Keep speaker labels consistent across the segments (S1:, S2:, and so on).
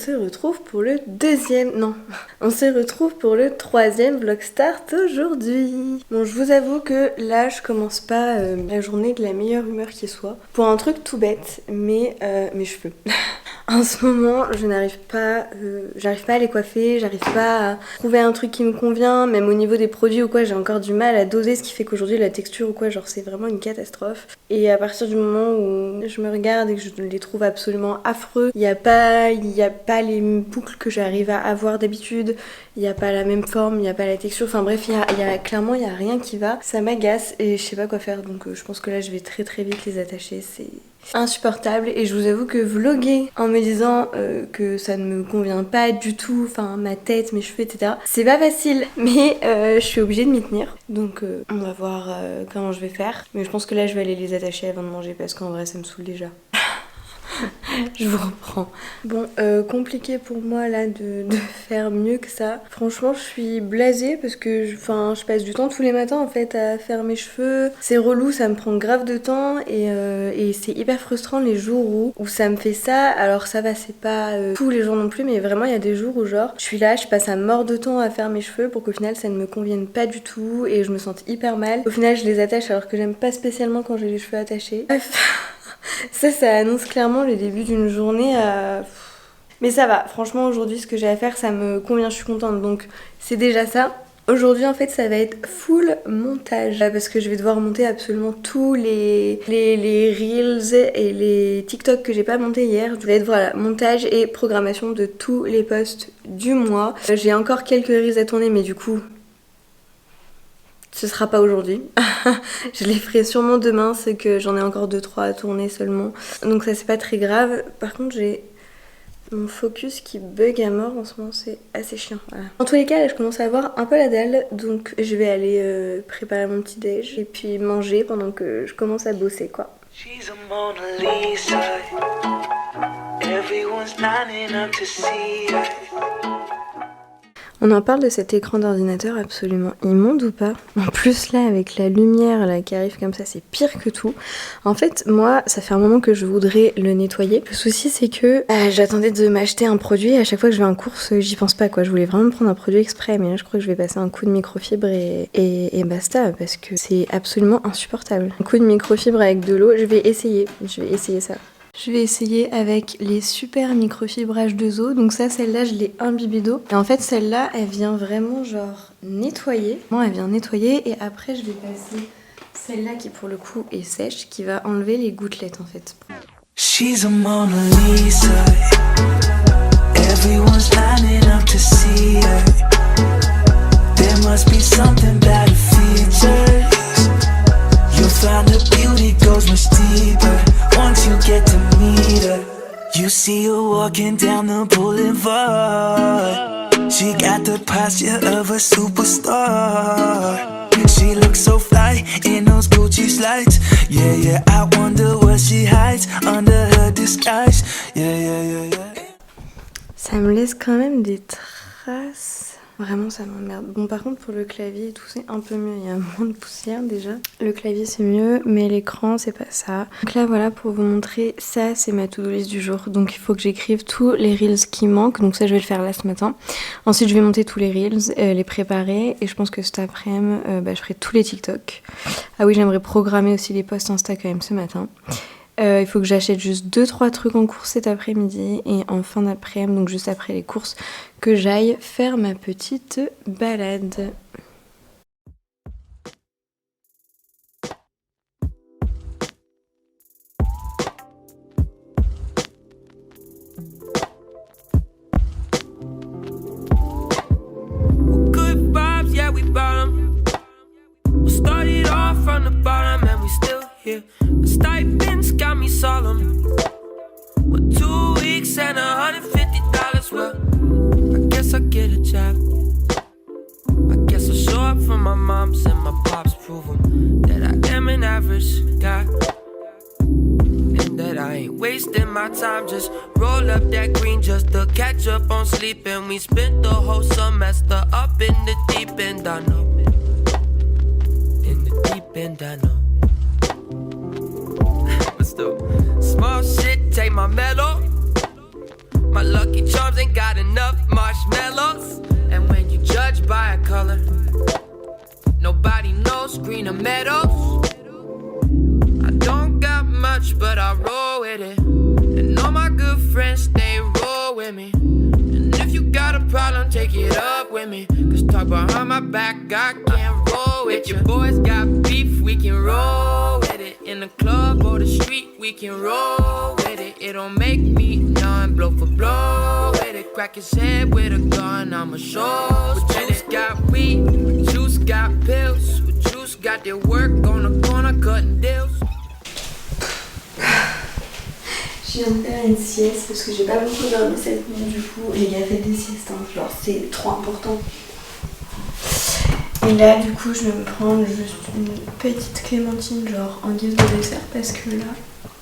S1: se retrouve pour le on se retrouve pour le 3e vlog start aujourd'hui. Bon, je vous avoue que là, je commence pas la journée de la meilleure humeur qui soit. Pour un truc tout bête, mais mes cheveux. En ce moment, je n'arrive pas, j'arrive pas à les coiffer, j'arrive pas à trouver un truc qui me convient, même au niveau des produits ou quoi, j'ai encore du mal à doser, ce qui fait qu'aujourd'hui la texture ou quoi, genre c'est vraiment une catastrophe. Et à partir du moment où je me regarde et que je les trouve absolument affreux, il y a pas les boucles que j'arrive à avoir d'habitude, il y a pas la même forme, il y a pas la texture, enfin bref, clairement il y a rien qui va, ça m'agace et je sais pas quoi faire, donc je pense que là je vais très vite les attacher, c'est insupportable. Et je vous avoue que vlogger en me disant que ça ne me convient pas du tout, enfin ma tête, mes cheveux, etc., c'est pas facile, mais je suis obligée de m'y tenir, donc on va voir comment je vais faire, mais je pense que là je vais aller les attacher avant de manger parce qu'en vrai ça me saoule déjà. Je vous reprends. Bon, compliqué pour moi là de faire mieux que ça. Franchement, je suis blasée parce que je passe du temps tous les matins en fait à faire mes cheveux. C'est relou, ça me prend grave de temps et c'est hyper frustrant les jours où ça me fait ça. Alors ça va, c'est pas tous les jours non plus, mais vraiment il y a des jours où genre je suis là, je passe à mort de temps à faire mes cheveux pour qu'au final ça ne me convienne pas du tout et je me sente hyper mal. Au final, je les attache alors que j'aime pas spécialement quand j'ai les cheveux attachés. Bref. Ça annonce clairement le début d'une journée Mais ça va, franchement aujourd'hui ce que j'ai à faire ça me convient, je suis contente, donc c'est déjà ça. Aujourd'hui en fait ça va être full montage parce que je vais devoir monter absolument tous les reels et les TikTok que j'ai pas monté hier. Ça va être voilà, montage et programmation de tous les posts du mois. J'ai encore quelques reels à tourner mais du coup ce sera pas aujourd'hui. Je les ferai sûrement demain, c'est que j'en ai encore 2-3 à tourner seulement. Donc ça c'est pas très grave. Par contre j'ai mon focus qui bug à mort en ce moment, c'est assez chiant. Voilà. En tous les cas là je commence à avoir un peu la dalle, donc je vais aller préparer mon petit déj et puis manger pendant que je commence à bosser quoi. She's a Mona Lisa. Everyone's lining up to see her. On en parle de cet écran d'ordinateur absolument immonde ou pas? En plus là avec la lumière là qui arrive comme ça, c'est pire que tout. En fait moi ça fait un moment que je voudrais le nettoyer. Le souci c'est que j'attendais de m'acheter un produit et à chaque fois que je vais en course j'y pense pas quoi. Je voulais vraiment prendre un produit exprès mais là je crois que je vais passer un coup de microfibre et basta parce que c'est absolument insupportable. Un coup de microfibre avec de l'eau, je vais essayer ça. Je vais essayer avec les super microfibres H2O. Donc ça, celle-là, je l'ai imbibée d'eau. Et en fait, celle-là, elle vient vraiment genre nettoyer. Moi, elle vient nettoyer et après, je vais passer celle-là qui pour le coup est sèche, qui va enlever les gouttelettes en fait. She's a Mona Lisa. Everyone's lining up to see her. There must be something about her features. You'll find the beauty goes much deeper once you get to meet her. You see her walking down the boulevard. She got the posture of a superstar. She looks so fly in those Gucci slides. Yeah, I wonder what she hides under her disguise. Yeah. Ça me laisse quand même des traces. Vraiment ça m'emmerde. Bon par contre pour le clavier et tout c'est un peu mieux, il y a moins de poussière déjà. Le clavier c'est mieux mais l'écran c'est pas ça. Donc là voilà pour vous montrer, ça c'est ma to-do list du jour. Donc il faut que j'écrive tous les reels qui manquent, donc ça je vais le faire là ce matin. Ensuite je vais monter tous les reels, les préparer et je pense que cet après-midi je ferai tous les TikTok. Ah oui j'aimerais programmer aussi les posts Insta quand même ce matin. Il faut que j'achète juste 2-3 trucs en course cet après-midi et en fin d'après-midi, donc juste après les courses, que j'aille faire ma petite balade. Good vibes, yeah we bottom. We started off from the bottom and we still here. The stipends got me solemn. With 2 weeks and $150, well, I guess I'll get a job. I guess I'll show up for my moms and my pops, prove them that I am an average guy. And that I ain't wasting my time, just roll up that green just to catch up on sleep. And we spent the whole semester up in the deep end, I know. In the deep end, I know. Let's do small shit, take my medal.
S2: My lucky charms ain't got enough marshmallows. And when you judge by a color, nobody knows green or meadows. I don't got much, but I roll with it. And all my good friends, they roll with me. And if you got a problem, take it up with me. Cause talk behind my back, I can't roll with you. If your boys got beef, we can roll with it. In the club or the street, we can roll with it. It don't make me none, blow for blow with it. Crack his head with a gun, I'ma show. With juice got weed, with juice got pills. With juice got their work on the corner cutting deals.
S1: Je viens de faire une sieste parce que j'ai pas beaucoup dormi cette nuit, du coup les gars faites des siestes, hein, genre c'est trop important. Et là du coup je vais me prendre juste une petite clémentine genre en guise de dessert parce que là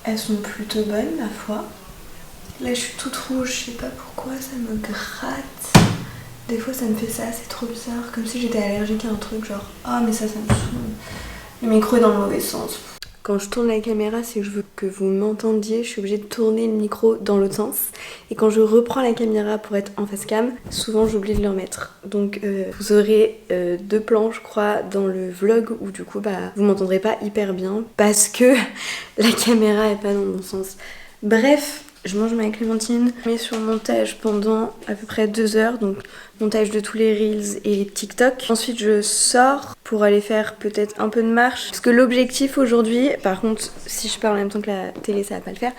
S1: elles sont plutôt bonnes ma foi. Là je suis toute rouge, je sais pas pourquoi, ça me gratte. Des fois ça me fait ça, c'est trop bizarre, comme si j'étais allergique à un truc genre ah mais ça me saoule. Le micro est dans le mauvais sens. Quand je tourne la caméra, c'est que je veux que vous m'entendiez, je suis obligée de tourner le micro dans l'autre sens. Et quand je reprends la caméra pour être en face cam, souvent j'oublie de le remettre. Donc vous aurez 2 plans je crois dans le vlog où du coup vous m'entendrez pas hyper bien parce que la caméra est pas dans mon sens. Bref, je mange ma clémentine, je mets sur montage pendant à peu près 2 heures, donc montage de tous les reels et les TikTok. Ensuite je sors pour aller faire peut-être un peu de marche. Parce que l'objectif aujourd'hui, par contre si je parle en même temps que la télé ça va pas le faire.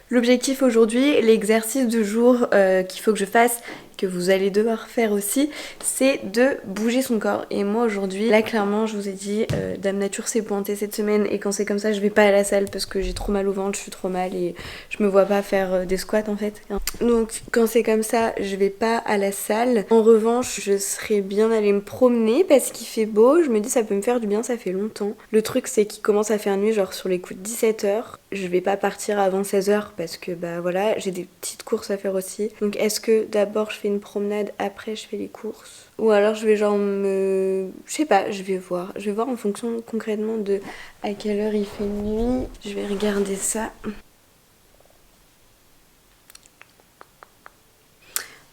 S1: L'objectif aujourd'hui, l'exercice du jour qu'il faut que je fasse, que vous allez devoir faire aussi, c'est de bouger son corps. Et moi aujourd'hui, là clairement je vous ai dit, Dame Nature s'est pointée cette semaine et quand c'est comme ça je vais pas à la salle parce que j'ai trop mal au ventre, je suis trop mal et je me vois pas faire des squats en fait. Donc quand c'est comme ça, je vais pas à la salle. En revanche, je serais bien aller me promener parce qu'il fait beau, je me dis ça peut me faire du bien, ça fait longtemps. Le truc c'est qu'il commence à faire nuit genre sur les coups de 17h. Je vais pas partir avant 16h parce que voilà, j'ai des petites courses à faire aussi. Donc est-ce que d'abord je fais une promenade, après je fais les courses, ou alors je vais genre je sais pas, je vais voir en fonction concrètement de à quelle heure il fait nuit. Je vais regarder ça.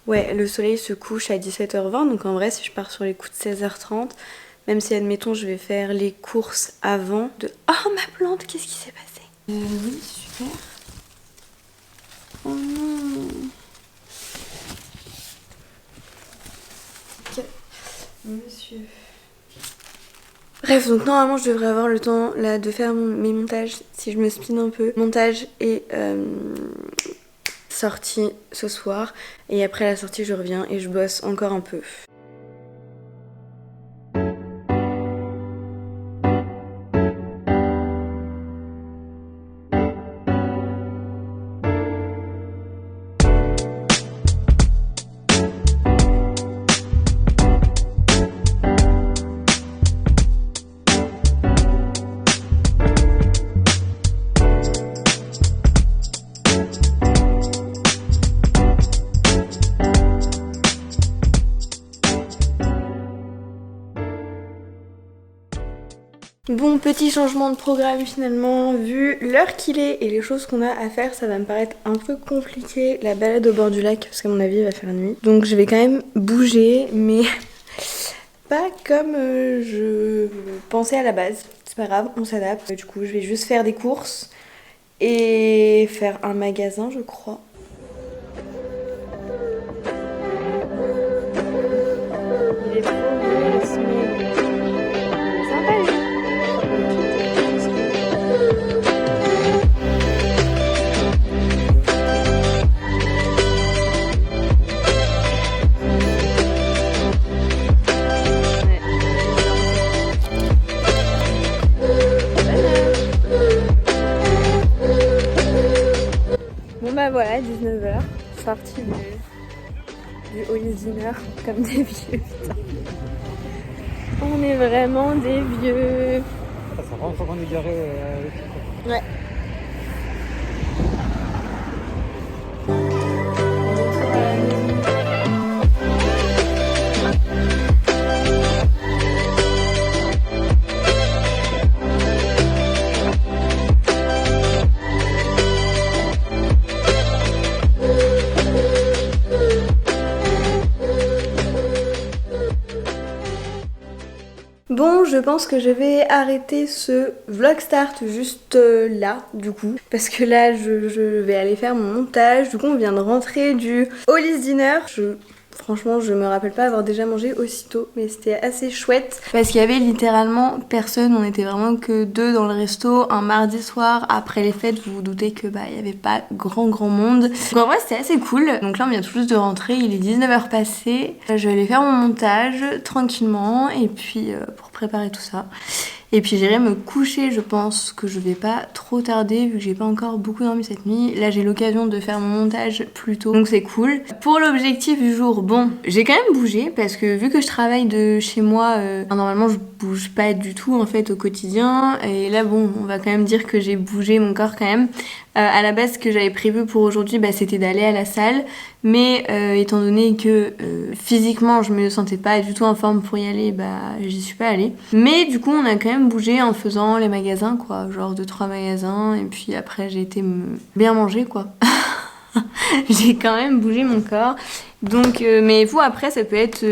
S1: Ouais, le soleil se couche à 17h20, donc en vrai si je pars sur les coups de 16h30, même si admettons je vais faire les courses avant de... Oh ma plante, qu'est-ce qui s'est passé? Oui, super. Oh non. Monsieur. Bref, donc normalement je devrais avoir le temps là de faire mes montages si je me spin un peu. Montage et sortie ce soir. Et après la sortie je reviens et je bosse encore un peu. Bon, petit changement de programme finalement, vu l'heure qu'il est et les choses qu'on a à faire, ça va me paraître un peu compliqué la balade au bord du lac parce qu'à mon avis il va faire nuit. Donc je vais quand même bouger, mais pas comme je pensais à la base. C'est pas grave, on s'adapte. Du coup je vais juste faire des courses et faire un magasin je crois. Il est trop beau, le soleil. Sympa lui. Bon bah voilà, 19h, sortie du All Dinner comme des vieux, putain. On est vraiment des vieux.
S3: Ça fait vraiment qu'on est garé
S1: Ouais. je pense que je vais arrêter ce vlog start juste là, du coup. Parce que là, je vais aller faire mon montage. Du coup, on vient de rentrer du Hollis Dinner. Franchement, je me rappelle pas avoir déjà mangé aussitôt, mais c'était assez chouette. Parce qu'il y avait littéralement personne, on était vraiment que 2 dans le resto, un mardi soir, après les fêtes, vous vous doutez que il y avait pas grand monde. Donc en vrai, c'était assez cool. Donc là, on vient tout juste de rentrer, il est 19h passé. Je vais aller faire mon montage tranquillement, et puis pour préparer tout ça. Et puis j'irai me coucher, je pense que je vais pas trop tarder vu que j'ai pas encore beaucoup dormi cette nuit. Là j'ai l'occasion de faire mon montage plus tôt, donc c'est cool. Pour l'objectif du jour, bon, j'ai quand même bougé parce que vu que je travaille de chez moi, normalement je bouge pas du tout en fait au quotidien. Et là bon, on va quand même dire que j'ai bougé mon corps quand même. À la base, ce que j'avais prévu pour aujourd'hui, c'était d'aller à la salle. Mais étant donné que physiquement je me sentais pas du tout en forme pour y aller, j'y suis pas allée. Mais du coup on a quand même bougé en faisant les magasins quoi, genre 2-3 magasins, et puis après j'ai été bien manger quoi. J'ai quand même bougé mon corps. Donc, mais vous après ça peut être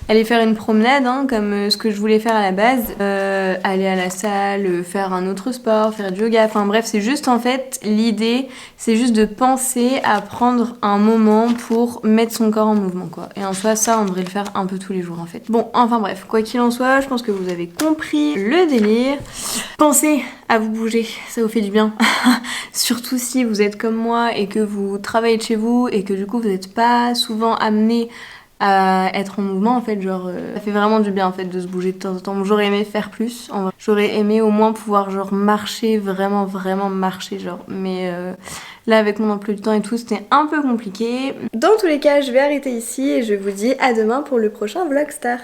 S1: aller faire une promenade comme ce que je voulais faire à la base, aller à la salle, faire un autre sport, faire du yoga, enfin bref c'est juste en fait l'idée c'est juste de penser à prendre un moment pour mettre son corps en mouvement quoi. Et en soi ça on devrait le faire un peu tous les jours en fait. Bon enfin bref, quoi qu'il en soit je pense que vous avez compris le délire. Pensez à vous bouger, ça vous fait du bien. Surtout si vous êtes comme moi et que vous travaillez de chez vous et que du coup vous n'êtes pas souvent amené à être en mouvement en fait, genre ça fait vraiment du bien en fait de se bouger de temps en temps. J'aurais aimé faire plus, en vrai. J'aurais aimé au moins pouvoir genre marcher, vraiment marcher genre, mais là avec mon emploi du temps et tout c'était un peu compliqué. Dans tous les cas je vais arrêter ici et je vous dis à demain pour le prochain vlog start.